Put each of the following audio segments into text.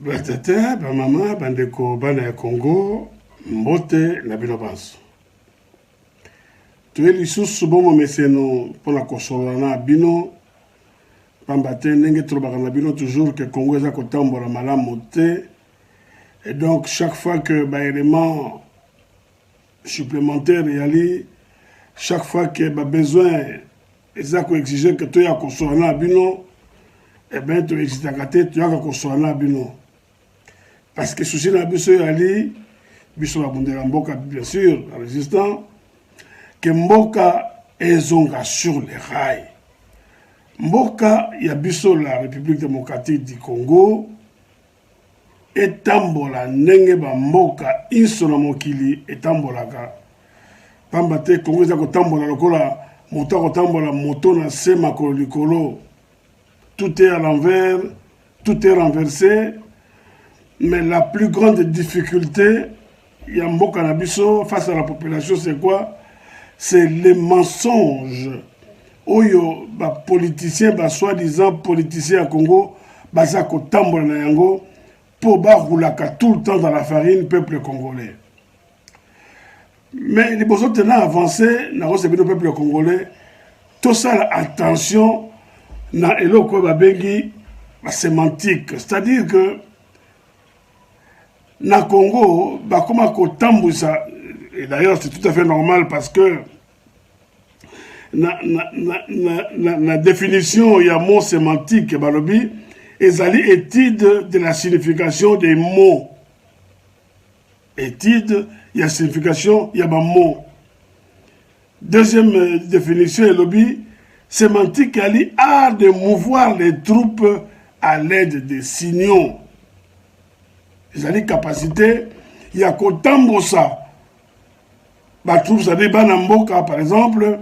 Batata, maman, bandeko, bana ya Congo, mbote na bino banso. Tu es lisusu bomo meseno pour la konsolana bino, pambate nenge trobaka na bino toujours que Congo eza kotambola malamu te. Et donc chaque fois que ba élément supplémentaire yali, chaque fois que ba besoin eza ko exiger que tu ya konsolana bino, eh ben tu exitaka te tu ya konsolana bino. Parce que souci na biso yali, biso babundela mboka bien sûr, résistant, que mboka ezonga sur les rails. Mboka ya biso la République démocratique du Congo etambola ndenge ba mboka inso na mokili etambolaka. Pamba te Congo eza kotambola lokola moto akotambola moto na se makolo likolo. Tout est à l'envers, tout est renversé. Mais la plus grande difficulté, ya mboka na biso face à la population, c'est quoi? C'est les mensonges. Oyo, ba politiciens, ba soi-disant politiciens à Congo, baza kotambola na yango, po ba roulaka tout le temps dans la farine, peuple congolais. Mais les besoins tenant avancé, na rose le peuple congolais, tout ça, attention, na eloko ba bengi, la sémantique. C'est-à-dire que, na Congo, bah comment kotambusa, et d'ailleurs c'est tout à fait normal parce que la définition, il y a mot sémantique, balobi, ezali étude de la signification des mots. Étude, il y a signification, il y a un mot. Deuxième définition, est lobby, sémantique, il y a art de mouvoir les troupes à l'aide des signaux. Ils ont des capacités, il y a Kotambosa. Bah, trouve ça des Banamboka, par exemple,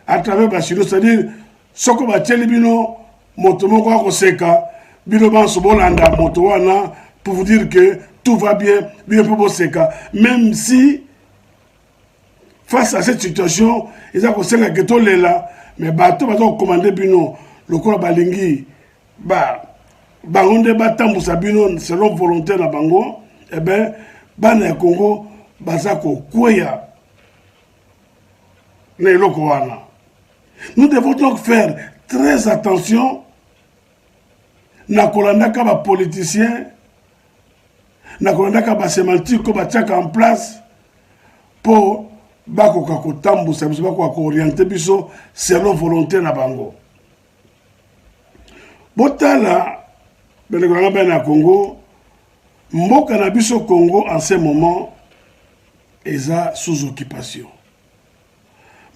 à travers Bachilo, c'est-à-dire, Soko Bacheli Bino, Motomoko Akoseka, Bino Bansobolanda, Motowana, pour vous dire que tout va bien, bien pour Boseka. Même si, face à cette situation, ils ont Koseka Geto Lela, mais Bato Bato commandé Bino, le Kola Balingi, bah, Bangonde batambu sabino selon volonté na bango, eh ben, bana Congo, bazako kweya. Nous devons donc faire très attention. Na kolandaka ba politiciens, na kolandaka ba sémantique ko ba tchaka en place pour bako kakotambu sabiso bako ko orienter biso selon volonté na bango. Botala le Congo, Mboka na biso Congo en ce moment est sous occupation.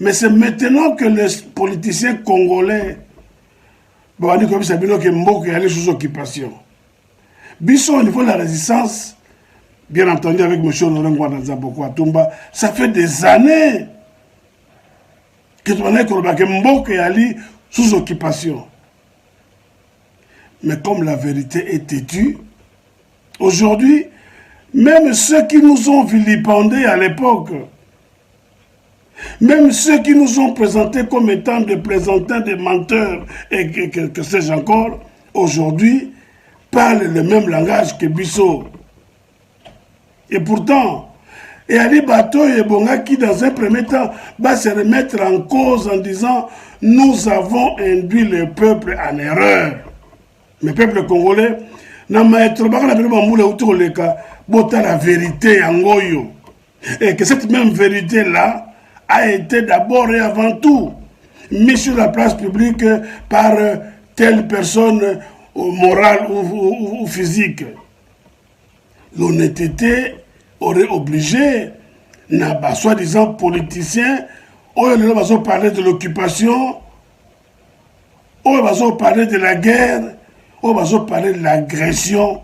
Mais c'est maintenant que les politiciens congolais vont dire que Mboka est sous occupation. Biso au niveau de la résistance, bien entendu avec M. Laurent Nzaboko Atumba, ça fait des années que Mboka est sous occupation. Mais comme la vérité est têtue, aujourd'hui, même ceux qui nous ont vilipendés à l'époque, même ceux qui nous ont présentés comme étant des plaisantins, des menteurs, et que sais-je encore, aujourd'hui, parlent le même langage que Bissot. Et pourtant, et Ali Bato et Bonga qui, dans un premier temps, va se remettre en cause en disant « Nous avons induit le peuple en erreur ». Le peuple congolais n'a pas été la vérité en Goyo. Et que cette même vérité-là a été d'abord et avant tout mise sur la place publique par telle personne morale ou physique. L'honnêteté aurait obligé, soi-disant politiciens, on va parler de l'occupation, on va parler de la guerre, on va parler de l'agression.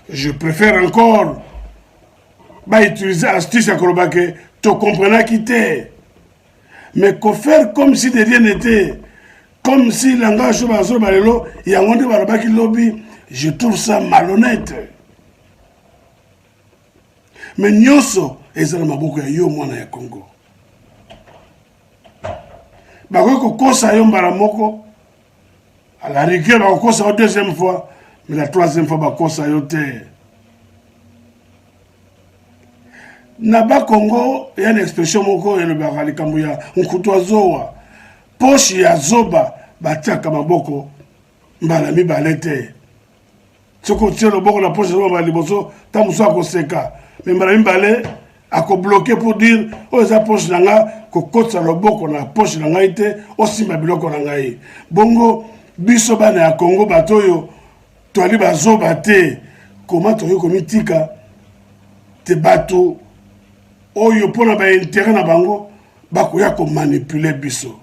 Je préfère encore utiliser astuce à Kolobake, tu comprends qui t'es. Mais qu'on faire comme si de rien n'était, comme si langage je trouve ça malhonnête. Mais Nyoso, et ça m'a beaucoup yo moi na Congo. Bako kosa yo mbala moko. À la rigueur, bako kosa la deuxième fois. Mais la troisième fois, bako kosa yo te. Naba Congo, il y a une expression moko et le bakali kambuya. Nkuto zoa. Poche ya zoba. Batia kamaboko. Mbala mi balete. Soko tient le boko la poche zoba mbala liboso. Tamuso ako seka. Mais mbala mi balé. Ako bloqué pour dire. Oh, eza poche nanga. Kokotsa le boko na poche nanga ite. Osi mabiloko nanga ye. Bongo. Biso bana ya Congo batoyo. Toali bazoba te. Comment toyo komitika. Te bato. Oyo pona ba intérêt na bango bakoya ko manipuler biso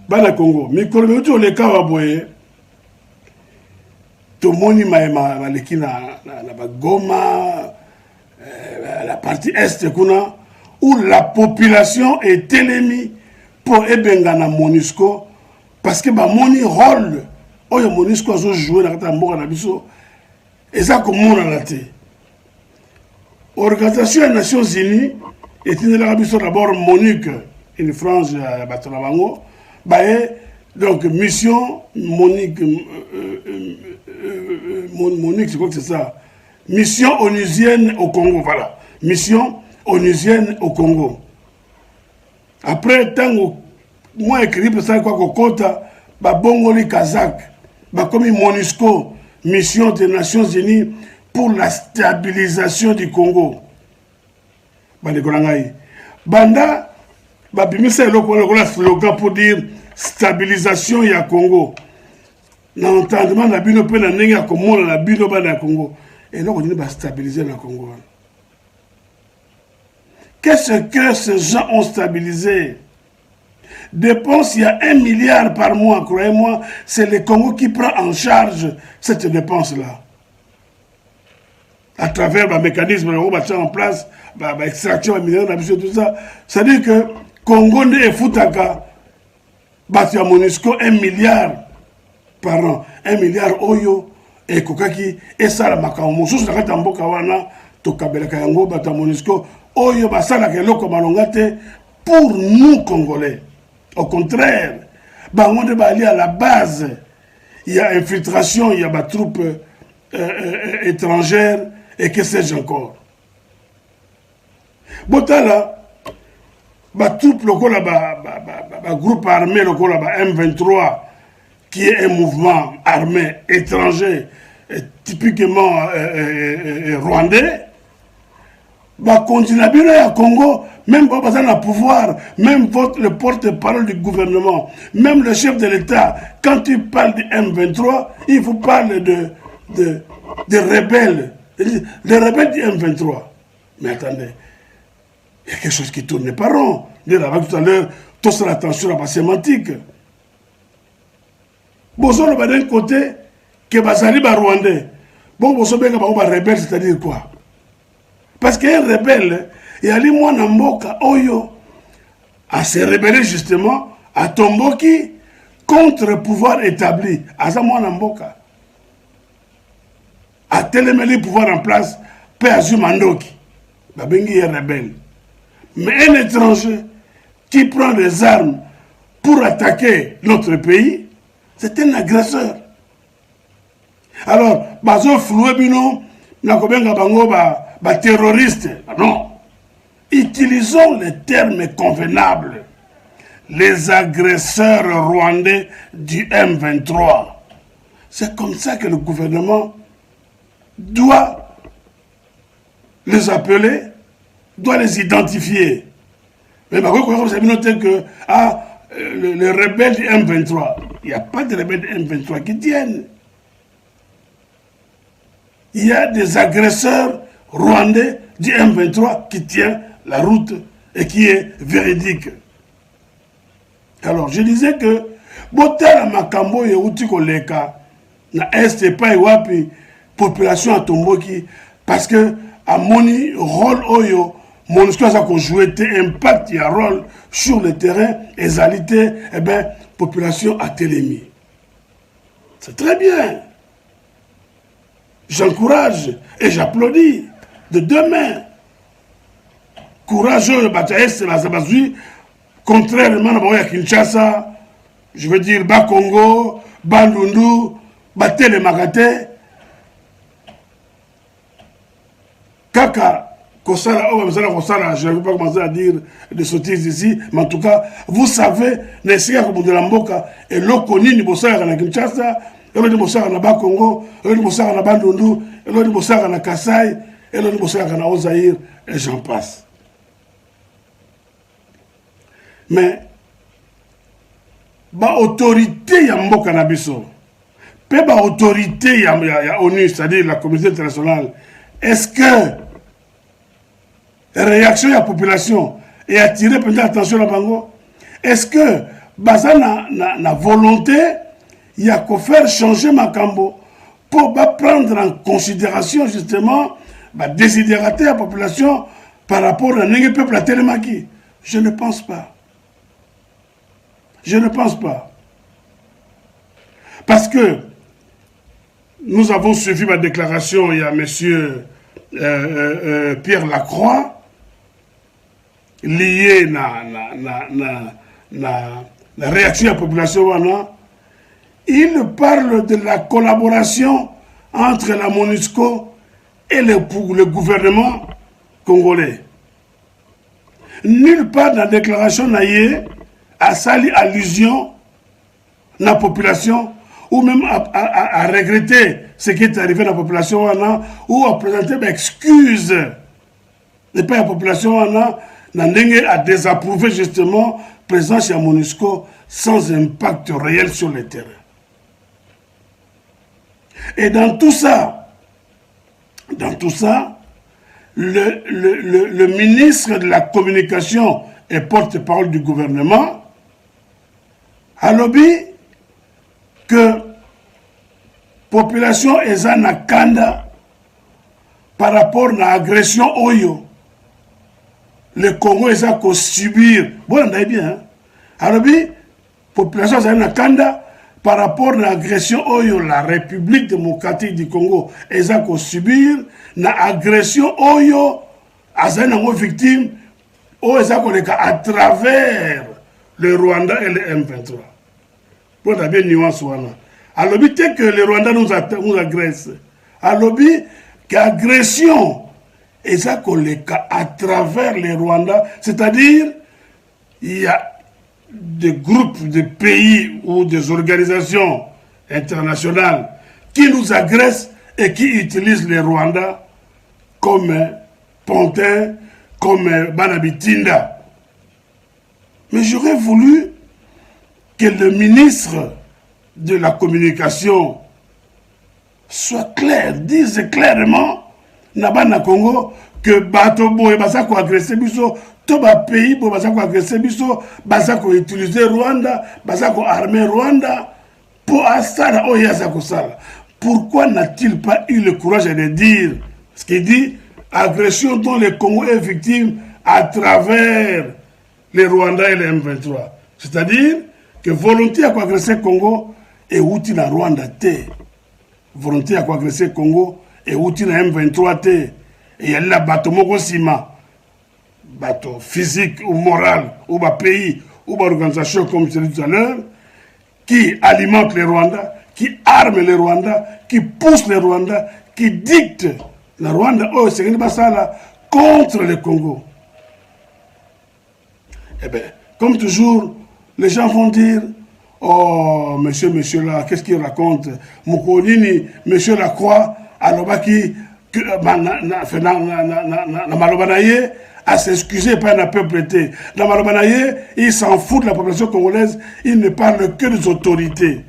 bana Congo mikolo meuti oleka wa boye to moni ma leki na ba Goma la partie est kuna où la population est élémie pour ebenga na MONUSCO parce que ba moni rôle oyo MONUSCO zo jouer na kata mboka na biso eza ko mona la te. Organisation des Nations Unies est une d'abord MONUC, une frange à Batolabango, donc mission MONUC, MONUC, je crois que c'est ça, mission onusienne au Congo, voilà, mission onusienne au Congo. Après, tant que moi écrit pour ça, quoi que Kota, Bongoli Kazakh, comme MONUSCO, mission des Nations Unies, pour la stabilisation du Congo. Banda, babimisa le slogan pour dire stabilisation du Congo. L'entendement de la bino pe na nenga comme la bino ba na Congo. Et donc on dit stabiliser le Congo. Qu'est-ce que ces gens ont stabilisé? Dépense, il y a 1 milliard par mois, croyez-moi, c'est le Congo qui prend en charge cette dépense-là. À travers le mécanisme en place, l'extraction minérale, tout ça. C'est-à-dire que Congo et Futaka, battu à MONUSCO 1 milliard par an. 1 milliard oyo, et Kokaki, et ça la Makamou. Sous la Katambo Kawana, Tokabela Kayango, battu à MONUSCO, oyo, Basala Keloko Malongate, pour nous Congolais. Au contraire, on est allé à la base. Il y a infiltration, il y a des troupes étrangères. Et que sais-je encore? Botala, troupe groupe armé M23, qui est un mouvement armé étranger, typiquement rwandais, continue à Congo, même pas le pouvoir, même le porte-parole du gouvernement, même le chef de l'État, quand il parle du M23, il faut parler de rebelles. Les rebelles du M23. Mais attendez, il y a quelque chose qui tourne pas rond. Tout à l'heure, tout ça l'attention à la sémantique. Bozo d'un côté, que Bazali ba Rwandais. Bon, Bozo ben ba rebelle, c'est-à-dire quoi? Parce qu'un rebelle, il y a les mois Namboka, Oyo, à se rebeller justement, à Tomboki, contre le pouvoir établi. À ça, moi Namboka. À téléméler pouvoir en place, paix à Zumandoki. Babengi est rebelle. Mais un étranger qui prend des armes pour attaquer notre pays, c'est un agresseur. Alors, bazo floué bino, na kobenga bango ba terroriste. Non. Utilisons les termes convenables. Les agresseurs rwandais du M23. C'est comme ça que le gouvernement doit les appeler, doit les identifier. Mais par contre, vous avez noté que les rebelles du M23, il n'y a pas de rebelles du M23 qui tiennent. Il y a des agresseurs rwandais du M23 qui tiennent la route et qui est véridique. Alors, je disais que Botala Makambo et Outiko Leka, na Est pas wapi population à Tomboki, parce que à moni rôle oyo, MONUSCO a joué impact, il y a rôle sur le terrain, exalité, eh bien, population à Télémi. C'est très bien. J'encourage et j'applaudis de deux mains. Courageux, Bataïs, la Zabazui, contrairement à Kinshasa, je veux dire Bas Congo, Bandundu, Batele Magate, Kaka, Kosala, je ne vais pas commencer à dire des sottises ici, mais en tout cas, vous savez, les Seigneurs de la Mboka, et l'Okoni, ni Bossara na Kinshasa, et l'autre Bossara na Bas Congo, et l'autre Bossara na Bandundu, et l'autre Bossara na Kassai, et l'autre Bossara na Ozaïr, et j'en passe. Mais, ba autorité ya Mboka na biso, pe ba autorité ya ONU, c'est-à-dire la communauté internationale, est-ce que réaction de la population et attirer peut-être l'attention à Bango? Est-ce que baza na volonté il y a qu'à faire changer Makambo pour prendre en considération justement désidérater la population par rapport à notre peuple à Télémaki? Je ne pense pas. Je ne pense pas. Parce que nous avons suivi ma déclaration, il y a monsieur Pierre Lacroix, lié la réaction de la population. Il parle de la collaboration entre la MONUSCO et le gouvernement congolais. Nulle part dans la déclaration a sali allusion à la population ou même à regretter ce qui est arrivé à la population ou à présenter des excuses. Et pas la population a désapprouvé justement la présence de la MONUSCO sans impact réel sur le terrain. Et dans tout ça, le ministre de la Communication et porte-parole du gouvernement a lobby que la population est en Kanda par rapport à l'agression Oyo. Le Congo est à subir. Bon, on a bien. Hein? Alors, la population est en Kanda par rapport à l'agression Oyo. La République démocratique du Congo est à subir l'agression Oyo. As une victime à travers le Rwanda et le M23. Bon, on a bien nuance. Alors, c'est que le Rwanda nous agresse. Alors, qu'agression et ça à travers les Rwandais, c'est-à-dire il y a des groupes de pays ou des organisations internationales qui nous agressent et qui utilisent les Rwandais comme Pontin, comme Banabitinda. Mais j'aurais voulu que le ministre de la Communication soit clair, dise clairement na Congo que bato boye baza ko agresser biso to ba pays boye baza ko agresser biso baza ko utiliser Rwanda baza ko armer Rwanda pour asala oyaza ko sala. Pourquoi n'a-t-il pas eu le courage de dire ce qu'il dit, agression dont le Congo est victime à travers les Rwandais et les M23, c'est-à-dire que volonté à quoi agresser Congo et outil na Rwanda té, volonté à quoi agresser Congo et outil na M23 T, et il y a là bateau moko sima, bateau physique ou moral, ou bas pays, ou bas organisation comme je l'ai dit tout à l'heure, qui alimente les Rwandais, qui arme les Rwandais, qui pousse les Rwandais, qui dicte le Rwanda, oh c'est une bataille contre le Congo. Eh bien, comme toujours, les gens vont dire, oh monsieur là, qu'est-ce qu'il raconte? Mokonini, monsieur Lacroix, Alobaki, Malobanaye, à s'excuser par un peuple. Dans Malobanaye, il s'en fout de la population congolaise, il ne parle que des autorités.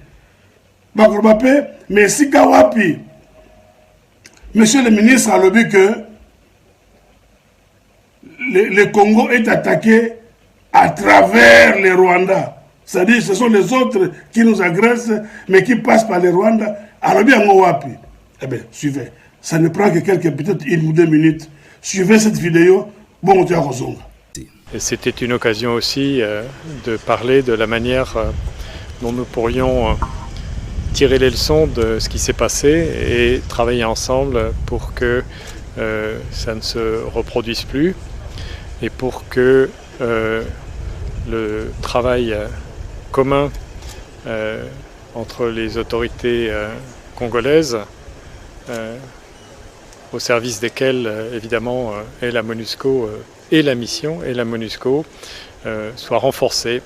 Mais si Kawapi, monsieur le ministre a lobby que le Congo est attaqué à travers les Rwandais. C'est-à-dire ce sont les autres qui nous agressent, mais qui passent par les Rwandais. Alors bien, eh bien, suivez. Ça ne prend que peut-être 1 ou 2 minutes. Suivez cette vidéo. Bon, tu as raison. C'était une occasion aussi de parler de la manière dont nous pourrions tirer les leçons de ce qui s'est passé et travailler ensemble pour que ça ne se reproduise plus et pour que le travail commun entre les autorités congolaises, au service desquelles, évidemment, est la MONUSCO et la mission et la MONUSCO, soit renforcée,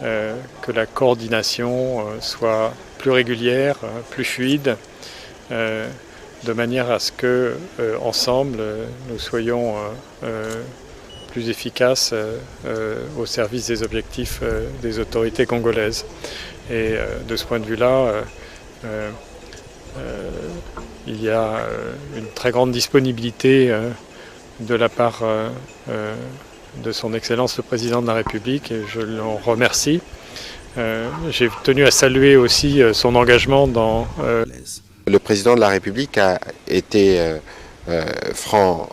que la coordination soit plus régulière, plus fluide, de manière à ce que, ensemble, nous soyons plus efficaces au service des objectifs des autorités congolaises. Et de ce point de vue-là, il y a une très grande disponibilité de la part de son Excellence le Président de la République, et je l'en remercie. J'ai tenu à saluer aussi son engagement dans... Le Président de la République a été franc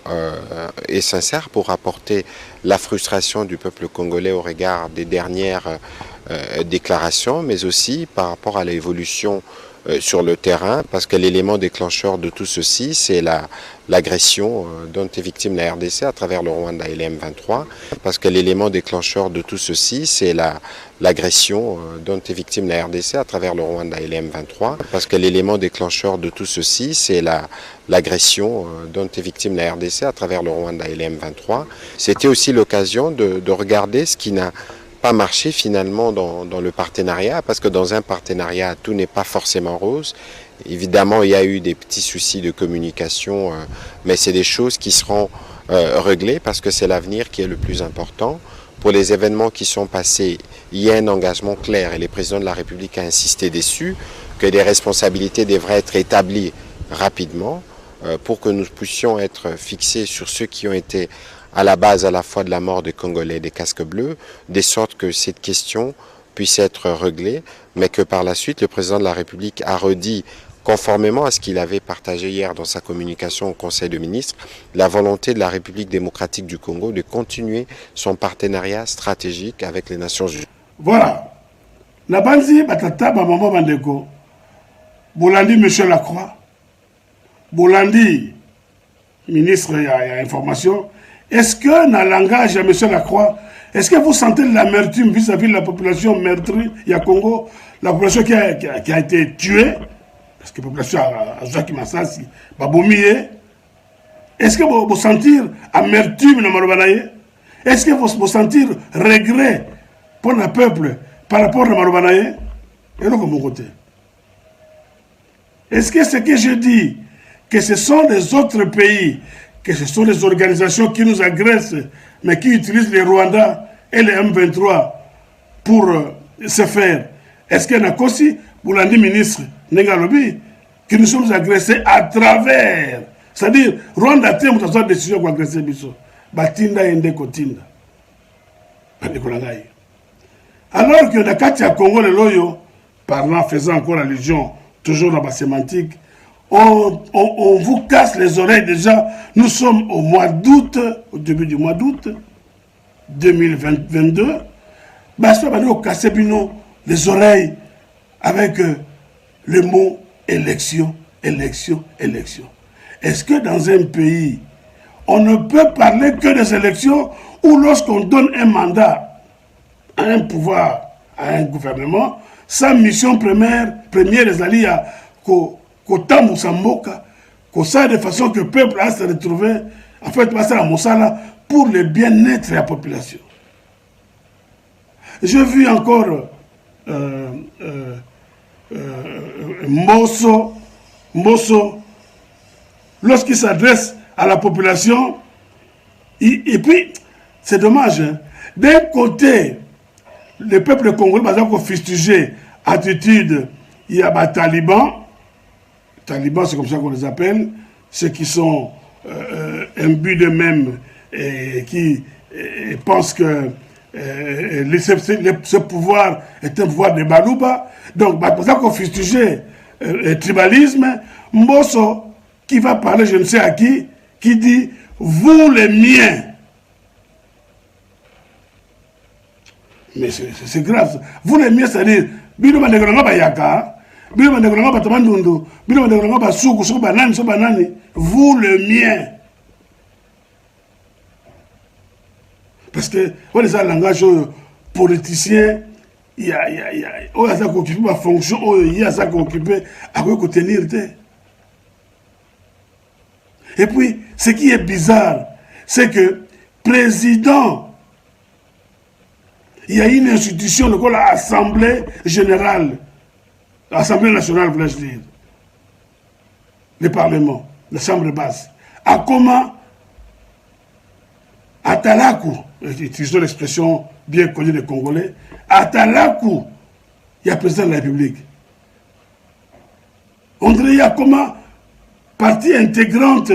et sincère pour apporter la frustration du peuple congolais au regard des dernières déclarations, mais aussi par rapport à l'évolution sur le terrain, parce que l'élément déclencheur de tout ceci, c'est l'agression dont est victime la RDC à travers le Rwanda et les M23, parce que l'élément déclencheur de tout ceci, c'est l'agression dont est victime la RDC à travers le Rwanda et les M23, parce que l'élément déclencheur de tout ceci, c'est l'agression dont est victime la RDC à travers le Rwanda et les M23. C'était aussi l'occasion de regarder ce qui n'a pas marché finalement dans le partenariat, parce que dans un partenariat, tout n'est pas forcément rose. Évidemment, il y a eu des petits soucis de communication, mais c'est des choses qui seront réglées parce que c'est l'avenir qui est le plus important. Pour les événements qui sont passés, il y a un engagement clair et le président de la République a insisté dessus, que des responsabilités devraient être établies rapidement pour que nous puissions être fixés sur ceux qui ont été à la base à la fois de la mort des Congolais et des casques bleus, de sorte que cette question puisse être réglée, mais que par la suite, le président de la République a redit, conformément à ce qu'il avait partagé hier dans sa communication au Conseil des ministres, la volonté de la République démocratique du Congo de continuer son partenariat stratégique avec les Nations Unies. Voilà. Nabanzi, batata, maman, bandeko. Bolandi, monsieur Lacroix. Bolandi, ministre, il y a information. Est-ce que dans le langage de M. Lacroix, est-ce que vous sentez l'amertume vis-à-vis de la population meurtrie, il y a Congo, la population qui a été tuée, parce que la population a Jacques Massassi, Babomie, est-ce que vous sentez amertume dans Marobanaye? Est-ce que vous sentez regret pour le peuple par rapport à Marobanaye? Et donc, de mon côté. Est-ce que ce que je dis, que ce sont les autres pays, que ce sont les organisations qui nous agressent, mais qui utilisent les Rwandais et les M23 pour se faire. Est-ce qu'il y en a aussi, pour l'andi ministre Nengalobi, que nous sommes agressés à travers, c'est-à-dire, Rwanda a une décision pour agresser Bisso. Batinda Ende Kotinda. Alors que dans le cas de Congo, le Loyo, parlant, faisant encore allusion, toujours dans la sémantique, on vous casse les oreilles déjà. Nous sommes au mois d'août, au début du mois d'août 2022. On casse les oreilles avec le mot élection, élection, élection. Est-ce que dans un pays, on ne peut parler que des élections ou lorsqu'on donne un mandat à un pouvoir, à un gouvernement, sa mission première les alliés à Kotamou Samboka, ça de façon que le peuple a se retrouver, en fait, passer à Moussala pour le bien-être de la population. J'ai vu encore Mbosso, lorsqu'il s'adresse à la population, et puis, c'est dommage, hein, d'un côté, le peuple congolais, par exemple, fustigé, attitude, il y a des talibans, c'est comme ça qu'on les appelle, ceux qui sont imbus d'eux-mêmes et qui pensent que ce pouvoir est un pouvoir de Balouba. Donc, pour ça qu'on fustige le tribalisme, Mbosso, qui va parler, je ne sais à qui dit « vous les miens ». Mais c'est grave. Vous les miens, c'est-à-dire, Bilo Mandegoranga Bayaka, Bilo Mandegoranga Batamandundu, Bilo Mandegoranga Basuku, Sobanani, vous le mien. Parce que, voilà, ça, le langage politicien il y a ça qui occupe ma fonction, il y a ça qui occupe à quoi tenir. Et puis, ce qui est bizarre, c'est que président, il y a une institution, l'Assemblée générale, l'Assemblée nationale, voulais-je dire, le Parlement, la Chambre basse. À comment, à Talakou, utilisons l'expression bien connue des Congolais, à Talakou, il y a le président de la République. On dirait, il y a comment, partie intégrante,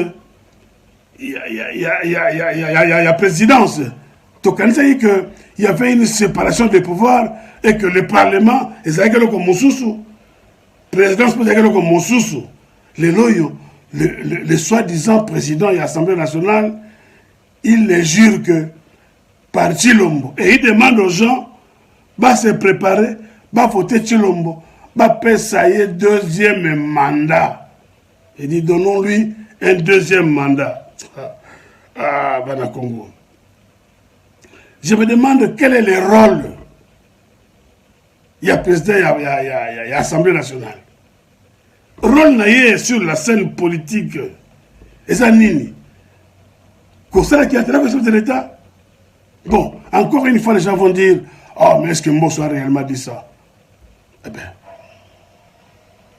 il y a présidence. Donc, on dit qu'il y avait une séparation des pouvoirs et que le Parlement, le présidence peut être comme Moussoussou. Le soi-disant président et l'Assemblée nationale, il les jure que par Chilombo. Et il demande aux gens de se préparer, de voter Chilombo, de payer deuxième mandat. Il dit donnons-lui un deuxième mandat. Bana Congo. Je me demande quel est le rôle. Il y a président, il y a Assemblée nationale. Rôle naïe sur la scène politique. Et ça nini. Comme ça qui a été la question de l'État. Bon, encore une fois, les gens vont dire oh, mais est-ce que Mbosso a réellement dit ça? Eh bien,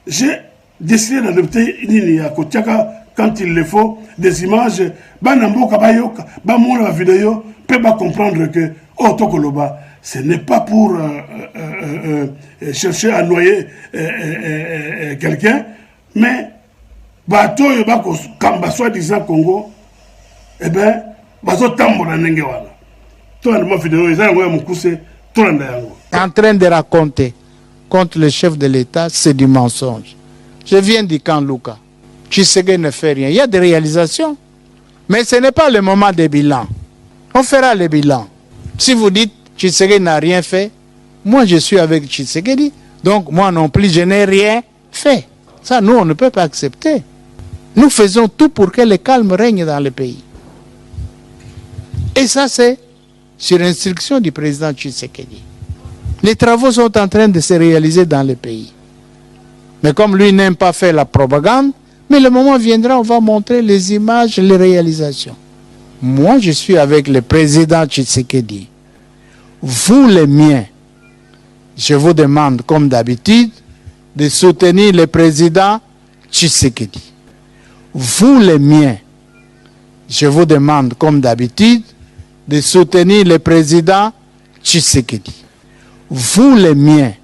j'ai décidé d'adopter Nini à Kotiaka quand il le faut, des images, Banamboka Bayoka, Bamoula vidéo, peut pas comprendre que Otokoloba, ce n'est pas pour chercher à noyer quelqu'un, mais bateau yobako kamba soi-disant Congo, eh bien, bazo tambola nengewana. Toi, ma vidéo, ils ont mon coussé, tout en train de raconter contre le chef de l'État, c'est du mensonge. Je viens du camp Luka. Tshisekedi ne fait rien. Il y a des réalisations. Mais ce n'est pas le moment des bilans. On fera les bilans. Si vous dites Tshisekedi n'a rien fait, moi je suis avec Tshisekedi. Donc moi non plus je n'ai rien fait. Ça nous on ne peut pas accepter. Nous faisons tout pour que le calme règne dans le pays. Et ça c'est sur instruction du président Tshisekedi. Les travaux sont en train de se réaliser dans le pays. Mais comme lui n'aime pas faire la propagande, mais le moment viendra, on va montrer les images, les réalisations. Moi, je suis avec le président Tshisekedi. Vous, les miens, je vous demande, comme d'habitude, de soutenir le président Tshisekedi. Vous, les miens, je vous demande, comme d'habitude, de soutenir le président Tshisekedi. Vous, les miens,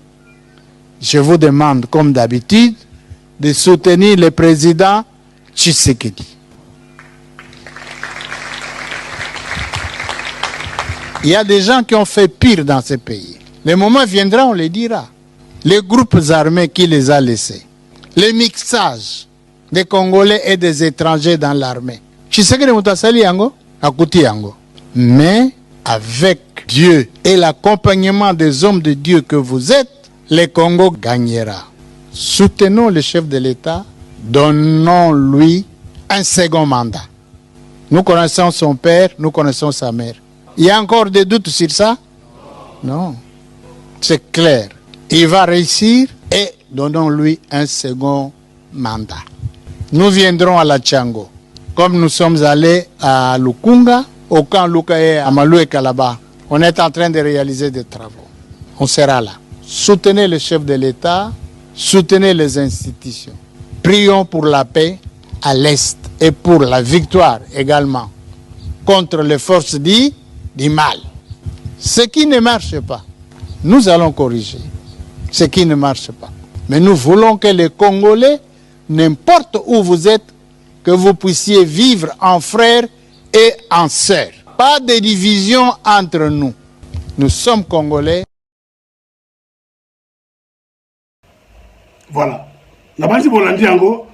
je vous demande, comme d'habitude, de soutenir le président Tshisekedi. Il y a des gens qui ont fait pire dans ce pays. Le moment viendra, on les dira. Les groupes armés qui les a laissés. Le mixage des Congolais et des étrangers dans l'armée. Tshisekedi Moutasali yango, akuti yango. Mais avec Dieu et l'accompagnement des hommes de Dieu que vous êtes, le Congo gagnera. Soutenons le chef de l'État, donnons-lui un second mandat. Nous connaissons son père, nous connaissons sa mère. Il y a encore des doutes sur ça? Non. C'est clair. Il va réussir et donnons-lui un second mandat. Nous viendrons à la Tchango. Comme nous sommes allés à Lukunga, au camp Lukae, à Malou et Kalaba. On est en train de réaliser des travaux. On sera là. Soutenez le chef de l'État. Soutenez les institutions. Prions pour la paix à l'Est et pour la victoire également contre les forces du mal. Ce qui ne marche pas, nous allons corriger. Ce qui ne marche pas. Mais nous voulons que les Congolais, n'importe où vous êtes, que vous puissiez vivre en frères et en sœurs. Pas de division entre nous. Nous sommes Congolais. Voilà. Nabandi bolandi yango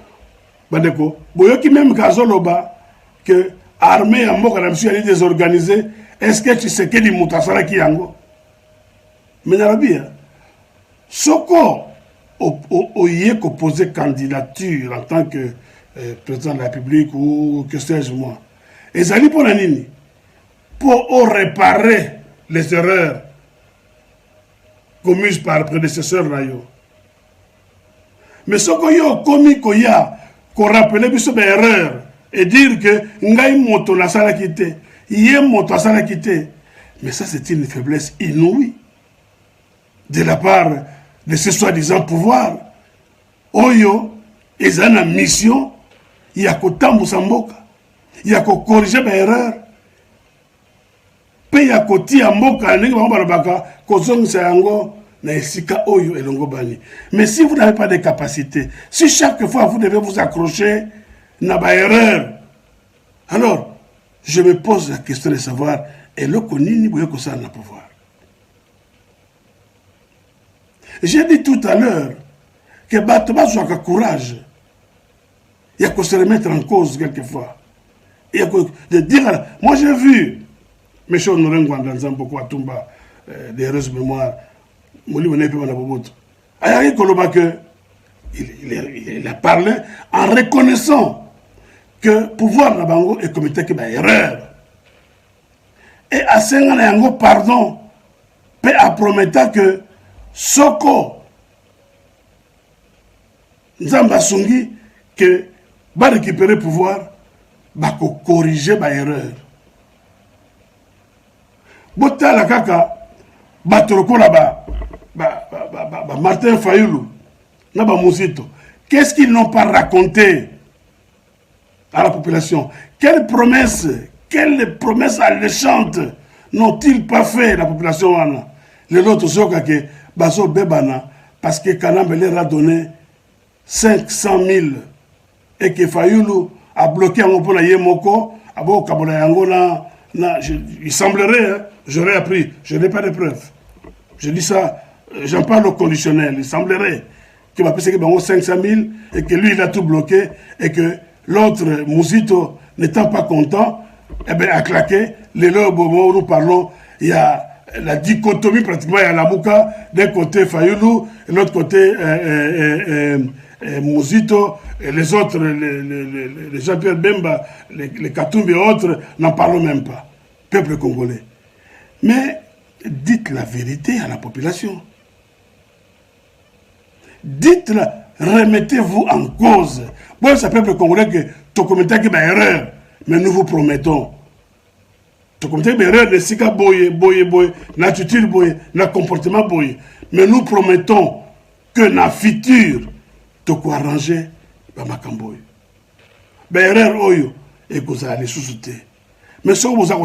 bandeko boyoki même kazoloba que armée ya mboka na biso ali désorganisée. Est-ce que tu sais que li mutasala ki yango? Mais nabia soko oye ko poser candidature en tant que président de la République ou que sais-je moi. Ezali pour nini? Pour réparer les erreurs commises par prédécesseur Nayo. Mais ce que yo commis koya, qu'on rappelait biso ba erreur et dire que ngai moto la sala quitté, yé moto la sala quitté. Mais ça c'est une faiblesse inouïe de la part de ce soi-disant pouvoir. Oyo, ils ont une mission, il y a qu'au temps mboka, il y a qu'au corriger mes erreurs. Puis il y a qu'au tia mboka, mais si vous n'avez pas de capacité, si chaque fois vous devez vous accrocher à ma erreur, alors je me pose la question de savoir, et le konini bouye ko ça na pouvoir. J'ai dit tout à l'heure que Batba soit un courage. Il y a qu'à se remettre en cause quelquefois. Il y a de dire. Moi j'ai vu, M. Honorengwa dans un beaucoup à Tumba, des heureuses mémoires, il a parlé en reconnaissant que pouvoir Nabango est commetté une erreur. Et à Sengan pardon, peut promettre que Soko Nzamba Sungi que va récupérer le pouvoir, va corriger ma erreur. Bota la kaka, batoroko là-bas, Martin Fayoulou, Naba Mouzito. Qu'est-ce qu'ils n'ont pas raconté à la population? Quelles promesses alléchantes n'ont-ils pas fait la population? Les autres sont que Baso Bebana, parce que Kanambe leur a donné 500 000 et que Fayoulou a bloqué un peu la Yemoko, il semblerait, hein, j'aurais appris, je n'ai pas de preuves. Je dis ça, j'en parle au conditionnel, il semblerait qu'il va passer 500 000 et que lui il a tout bloqué et que l'autre, Mouzito, n'étant pas content, eh bien, a claqué. Les lobes, nous parlons, il y a la dichotomie pratiquement, il y a la Mouka, d'un côté Fayoulou, et de l'autre côté Mouzito, et les autres, les Jean-Pierre Bemba, les Katumbi et autres, n'en parlons même pas. Peuple congolais. Mais dites la vérité à la population. Dites-la, remettez-vous en cause. Bon, c'est peuple congolais que tu commettez une erreur, mais nous vous promettons. Tu commettez une erreur de sika boye, l'attitude boye, le comportement boye. Mais nous promettons que dans la future, tu vas arranger ma camboye. Mais erreur oyo, et que vous allez sous-souter. Mais si vous avez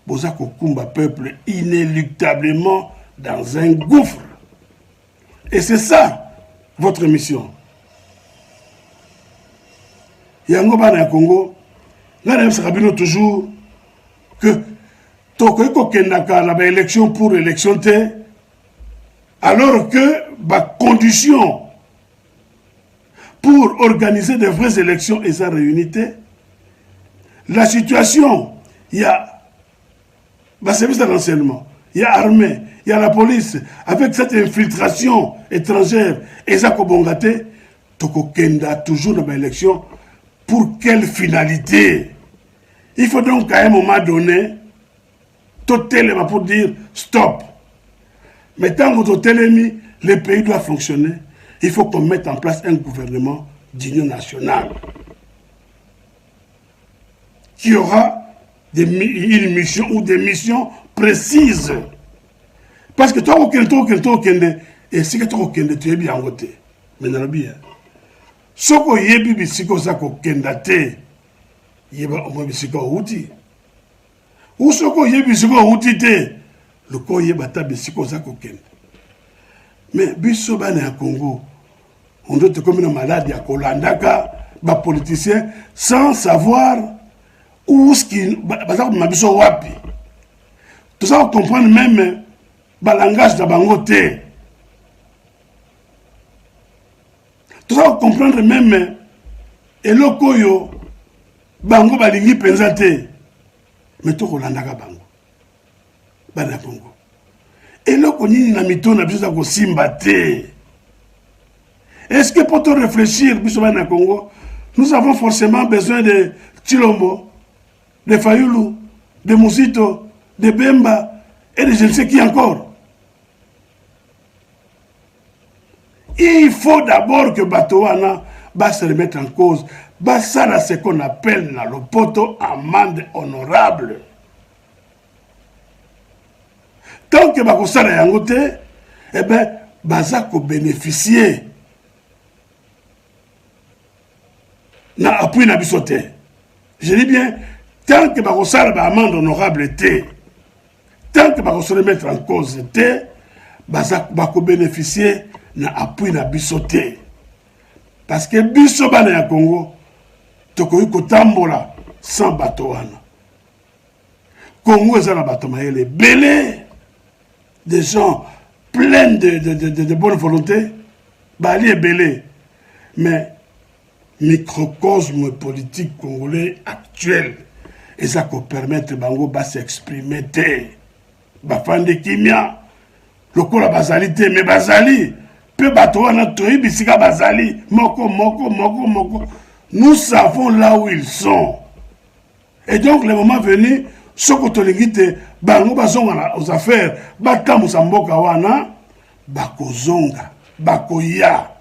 vous avez un peuple inéluctablement dans un gouffre. Et c'est ça, votre mission. Yango bana Congo, là, nous toujours que Toko Kendaka la élection pour élection, alors que la condition pour organiser de vraies élections et sa réunité, la situation, il y a le service de renseignement, il y a l'armée, il y a la police, avec cette infiltration étrangère, et ça Kobongate, Toko Kenda toujours dans l'élection, pour quelle finalité? Il faut donc à un moment donné, totalement pour dire stop. Mais tant que totalement, le pays doit fonctionner, il faut qu'on mette en place un gouvernement d'union nationale qui aura une mission ou des missions précises. Parce que toi, et si tu es bien voté, mais non bien. Ce que yebi bisiko sako kendate, yeba omo bisiko outi. Ou ce que yebi bisiko outi te, le ko yeba ta bisiko sako kende. Mais biso bana ya Congo, on doit te comme une maladie à Kolandaka, ba politicien, sans savoir où ce qui, ma biso wapi. Tout ça on comprend même ba langage de bangote. Tout ça, comprendre même, et le koyo, bango balingi pensate, mais tout Rolandaka bango, bana Congo. Et le koni na mito na biso ko simbate. Est-ce que pour te réfléchir, biso bana Congo, nous avons forcément besoin de Chilombo, de Fayoulou, de Mouzito, de Bemba et de je ne sais qui encore. Il faut d'abord que Batoana va se remettre en cause. Ça, c'est ce qu'on appelle dans le poto amende honorable. Tant que Bakosala Yangote, eh bien, Bazako bénéficier. Na appui na bisoté. Je dis bien, tant que Bakosala amende honorable était, tant que Bakosala remettre en cause était, Bazako bénéficier na appui na bisoté. Parce que biso bana ya Congo, tokoyi kotambola sans bateau wana. Congo est un bateau maïle belé, des gens pleins de bonne volonté, bali est belé. Mais microcosme politique congolais actuel, et ça peut permettre Bango de s'exprimer. Bafande kimia, le coup la basalité, mais basali, peu bateau wana toyi bisika basali, moko. Nous savons là où ils sont. Et donc, le moment venu, ce que tu as bango bazonga aux affaires, batamu samboka wana, bakozonga, bakoya.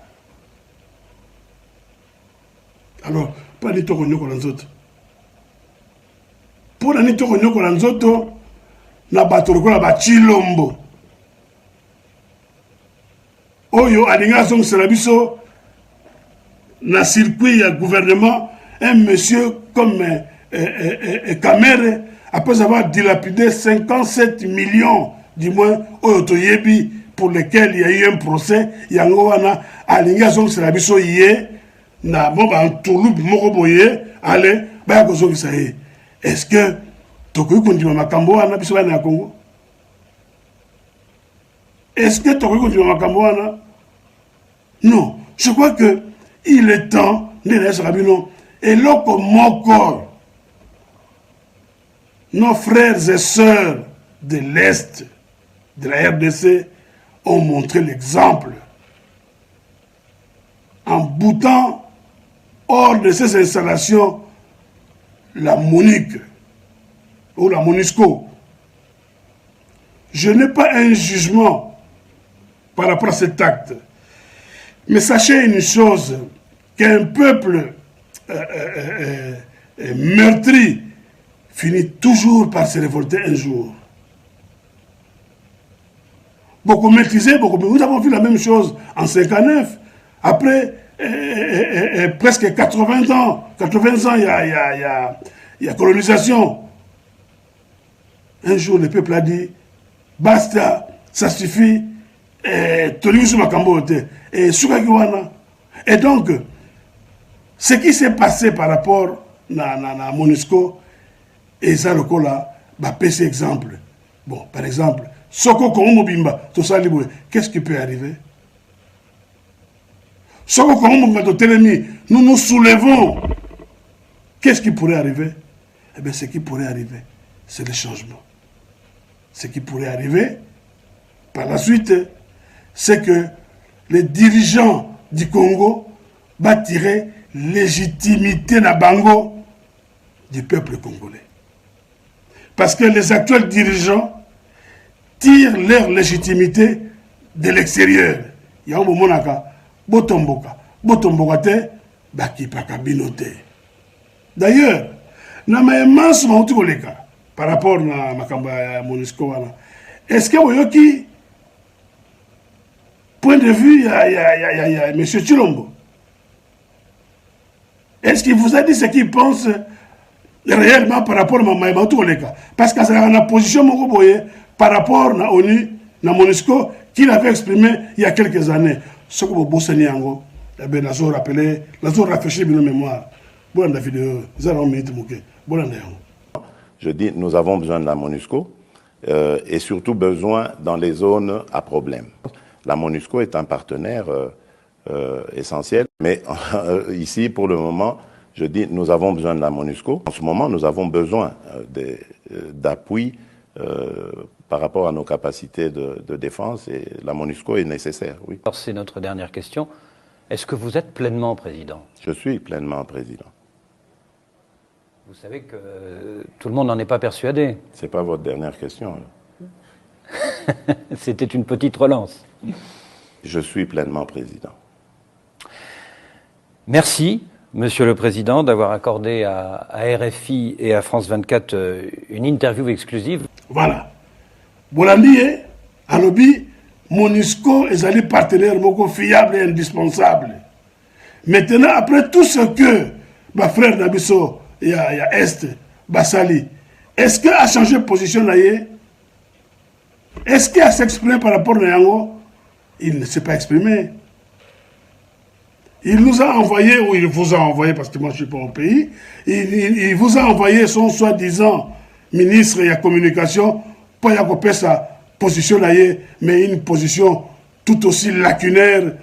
Alors, pas ni toko nyoko lanzoto. Pour ni toko nyoko lanzoto, na batoro la bachilombo. Oyo alinga zong selabiso, na circuit ya gouvernement, un monsieur comme Kamere, après avoir dilapidé 57 millions, du moins, Oyotoyebi, pour lesquels il y a eu un procès, Yangowana, Alinga Zong Selabiso Yé, na Boba Touloup, Moroboye, allez, Bayakozo Gisaye. Est-ce que Tokoy Kondima Makambo, Ana Bisoana Congo? Est-ce que Tokoy Kondima Makambo, Ana? Non, je crois que il est temps, et l'autre mon corps, nos frères et sœurs de l'Est, de la RDC, ont montré l'exemple en boutant hors de ces installations la MONUC ou la MONUSCO. Je n'ai pas un jugement par rapport à cet acte. Mais sachez une chose, qu'un peuple meurtri finit toujours par se révolter un jour. Beaucoup maîtrisés, nous avons vu la même chose en 59. Après presque 80 ans, il y a colonisation. Un jour, le peuple a dit, basta, ça suffit, et donc, ce qui s'est passé par rapport à MONUSCO, et ça, le coup là, c'est exemple. Bon, par exemple, Soko Kongo Bimba, qu'est-ce qui peut arriver? Soko Kongo Bimba, nous nous soulevons. Qu'est-ce qui pourrait arriver? Eh bien, ce qui pourrait arriver, c'est le changement. Ce qui pourrait arriver, par la suite, c'est que les dirigeants du Congo vont tirer légitimité na bango du peuple congolais. Parce que les actuels dirigeants tirent leur légitimité de l'extérieur. Il y a un moment botomboka te, bakipaka binote. D'ailleurs, na maïmans par rapport à Makamba MONUSCO, est-ce que vous avez point de vue, il y a M. Chilombo? Est-ce qu'il vous a dit ce qu'il pense réellement par rapport à Maïma Touleka? Parce que c'est la position par rapport à ONU, à MONUSCO, qu'il avait exprimé il y a quelques années. Ce que vous bossez, eh bien, la zone rappelé, la zone rafraîchit nos mémoires. Bon, la vidéo, vous avez un minute, bon, je dis, nous avons besoin de la MONUSCO et surtout besoin dans les zones à problème. La MONUSCO est un partenaire essentiel, mais ici, pour le moment, je dis, nous avons besoin de la MONUSCO. En ce moment, nous avons besoin d'appui par rapport à nos capacités de défense et la MONUSCO est nécessaire, oui. Alors, c'est notre dernière question. Est-ce que vous êtes pleinement président? Je suis pleinement président. Vous savez que tout le monde n'en est pas persuadé. Ce n'est pas votre dernière question. C'était une petite relance. Je suis pleinement président. Merci, Monsieur le Président, d'avoir accordé à RFI et à France 24 une interview exclusive. Voilà. Bolandi, Alobi, MONUSCO est un partenaire fiable et indispensable. Maintenant, après tout ce que ma frère Nabiso et à Est, Basali, est-ce qu'il a changé de position là? Est-ce qu'il a s'exprimé par rapport à Yango? Il ne s'est pas exprimé. Il nous a envoyé, ou il vous a envoyé, parce que moi je ne suis pas au pays, il vous a envoyé son soi-disant ministre de la communication pour y sa position là, mais une position tout aussi lacunaire,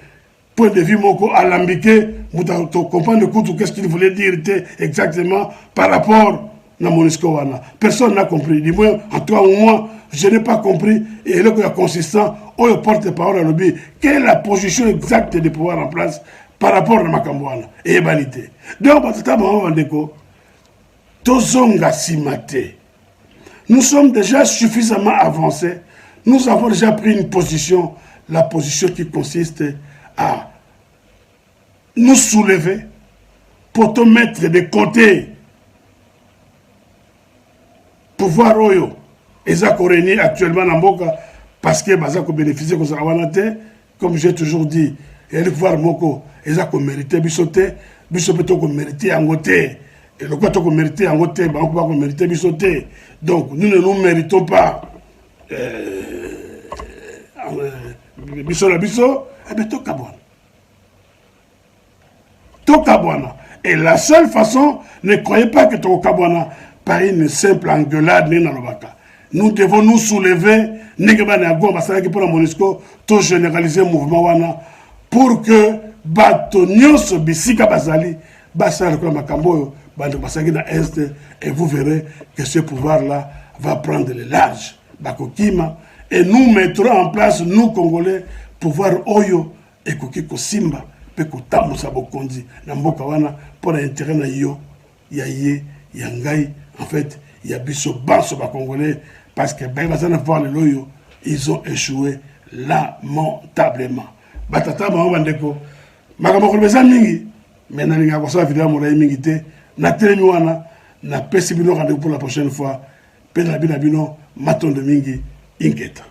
point de vue moko alambiqué, vous comprenez qu'est-ce qu'il voulait dire exactement par rapport à MONUSCO. Personne n'a compris. Du moins, en tout cas, moi, je n'ai pas compris. Et là, il y a consistant, on porte-parole à l'objet. Quelle est la position exacte de pouvoir en place par rapport à Makambouana et Ebanité. Donc, nous sommes déjà suffisamment avancés. Nous avons déjà pris une position, la position qui consiste à nous soulever pour te mettre de côté pouvoir Oyo et Zakoreni actuellement dans Mboka parce que Bazako bénéficie comme j'ai toujours dit, et le pouvoir Moko et Zako mérité bisoté, bisoté ko mérité angoté et le quoi ko mérité angoté, ba ko mérité bisoté. Donc nous ne nous méritons pas biso la biso et bien Tokabwana. Et la seule façon, ne croyez pas que Tokabwana par une simple engueulade nous devons nous soulever pour généraliser le mouvement wana pour que Batonios Bisika Bazali Basar Makamboyo Est et vous verrez que ce pouvoir-là va prendre le large. Bakokima et nous mettrons en place, nous Congolais, pouvoir Oyo et Kokiko Simba. Pour l'intérêt na yo, yaye, yangai, en fait, il y a biso banso ba congolais parce que ils ont échoué lamentablement. Batata ba bandeko, makambo beza mingi, mais na linga ko sa vidéo mo mingi te, na telemi wana, na pesi bino rendez-vous pour la prochaine fois. Pe na bino maton de mingi inquiète.